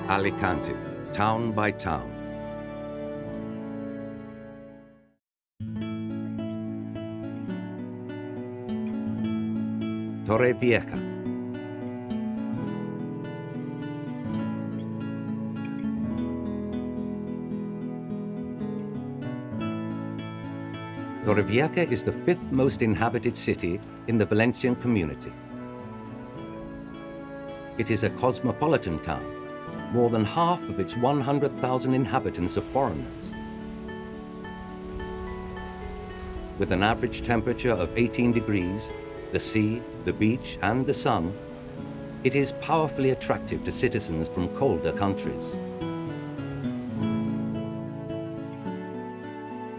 Alicante, town by town. Torrevieja. Torrevieja is the fifth most inhabited city in the Valencian community. It is a cosmopolitan town. More than half of its 100,000 inhabitants are foreigners. With an average temperature of 18 degrees, the sea, the beach, and the sun, it is powerfully attractive to citizens from colder countries.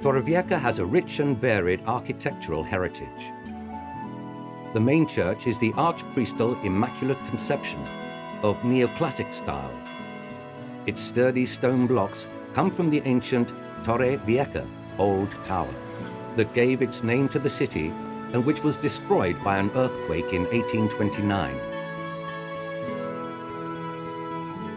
Torrevieja has a rich and varied architectural heritage. The main church is the Archpriestal Immaculate Conception of neoclassic style. Its sturdy stone blocks come from the ancient Torrevieja, Old Tower, that gave its name to the city and which was destroyed by an earthquake in 1829.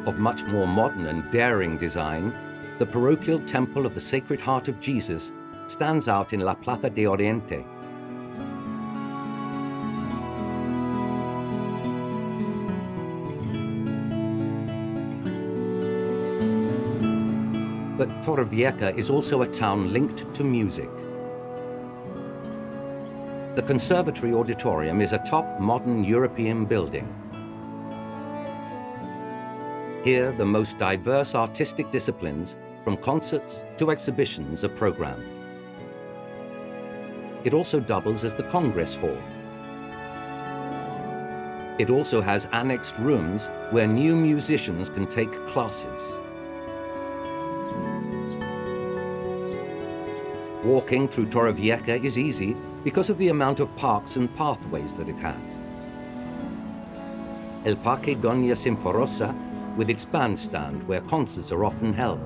Of much more modern and daring design, the parochial temple of the Sacred Heart of Jesus stands out in La Plaza de Oriente. But Torrevieja is also a town linked to music. The Conservatory Auditorium is a top modern European building. Here, the most diverse artistic disciplines, from concerts to exhibitions, are programmed. It also doubles as the Congress Hall. It also has annexed rooms where new musicians can take classes. Walking through Torrevieja is easy because of the amount of parks and pathways that it has. El Parque Doña Simforosa, with its bandstand where concerts are often held.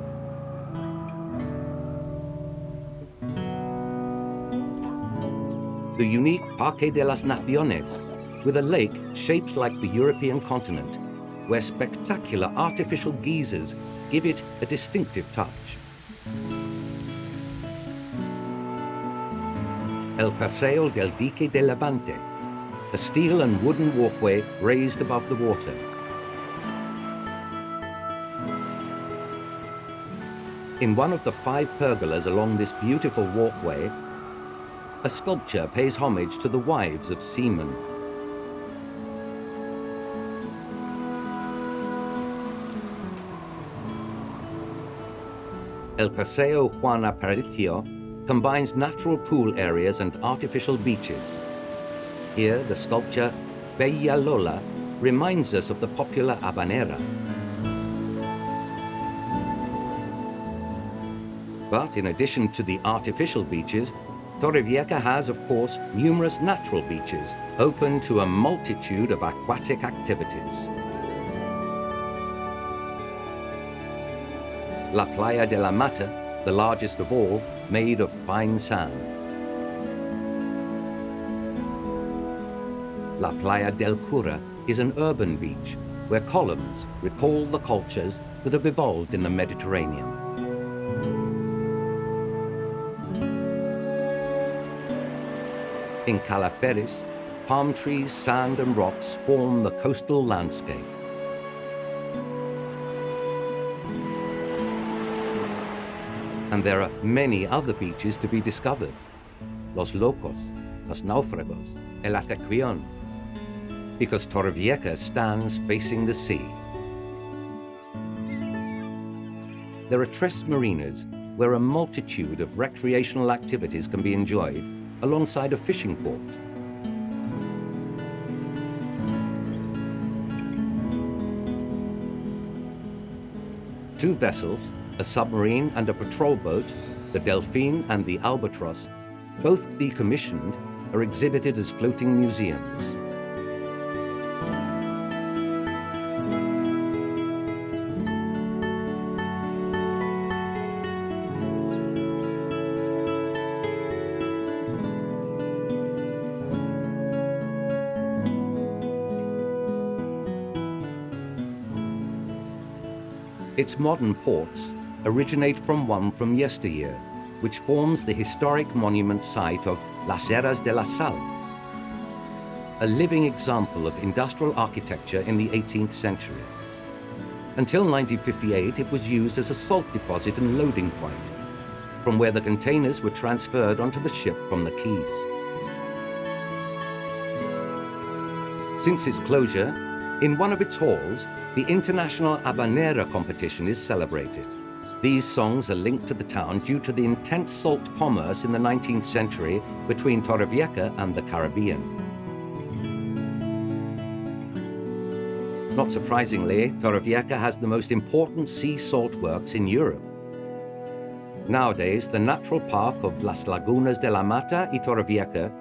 The unique Parque de las Naciones, with a lake shaped like the European continent, where spectacular artificial geysers give it a distinctive touch. El Paseo del Dique de Levante, a steel and wooden walkway raised above the water. In one of the 5 pergolas along this beautiful walkway, a sculpture pays homage to the wives of seamen. El Paseo Juan Aparicio combines natural pool areas and artificial beaches. Here, the sculpture Bella Lola reminds us of the popular habanera. But in addition to the artificial beaches, Torrevieja has, of course, numerous natural beaches, open to a multitude of aquatic activities. La Playa de la Mata, the largest of all, made of fine sand. La Playa del Cura is an urban beach where columns recall the cultures that have evolved in the Mediterranean. In Calaferis, palm trees, sand and rocks form the coastal landscape. And there are many other beaches to be discovered. Los Locos, Los Náufragos, El Atequion, because Torrevieja stands facing the sea. There are tres marinas where a multitude of recreational activities can be enjoyed alongside a fishing port. Two vessels, a submarine and a patrol boat, the Delphine and the Albatross, both decommissioned, are exhibited as floating museums. Its modern ports originate from one from yesteryear, which forms the historic monument site of Las Eras de la Sal, a living example of industrial architecture in the 18th century. Until 1958, it was used as a salt deposit and loading point, from where the containers were transferred onto the ship from the quays. Since its closure, in one of its halls, the International Habanera competition is celebrated. These songs are linked to the town due to the intense salt commerce in the 19th century between Torrevieja and the Caribbean. Not surprisingly, Torrevieja has the most important sea salt works in Europe. Nowadays, the natural park of Las Lagunas de la Mata y Torrevieja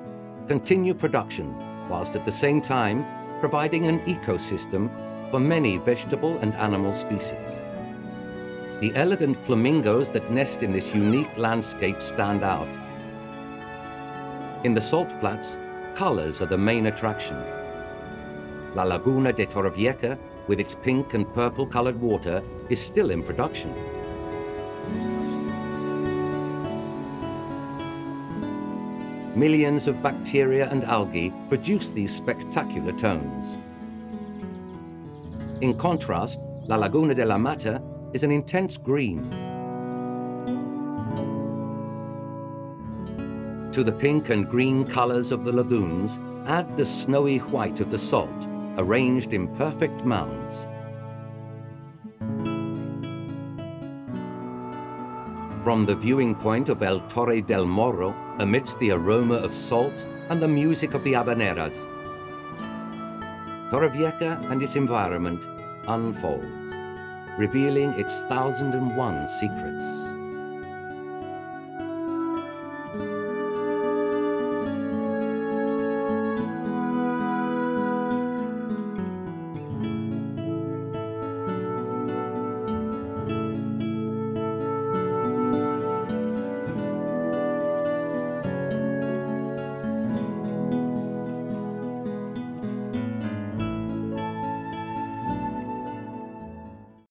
continue production, whilst at the same time providing an ecosystem for many vegetable and animal species. The elegant flamingos that nest in this unique landscape stand out. In the salt flats, colors are the main attraction. La Laguna de Torrevieja, with its pink and purple colored water, is still in production. Millions of bacteria and algae produce these spectacular tones. In contrast, La Laguna de la Mata is an intense green. To the pink and green colors of the lagoons, add the snowy white of the salt, arranged in perfect mounds. From the viewing point of El Torre del Morro, amidst the aroma of salt and the music of the habaneras, Torrevieja and its environment unfolds, revealing its 1001 secrets.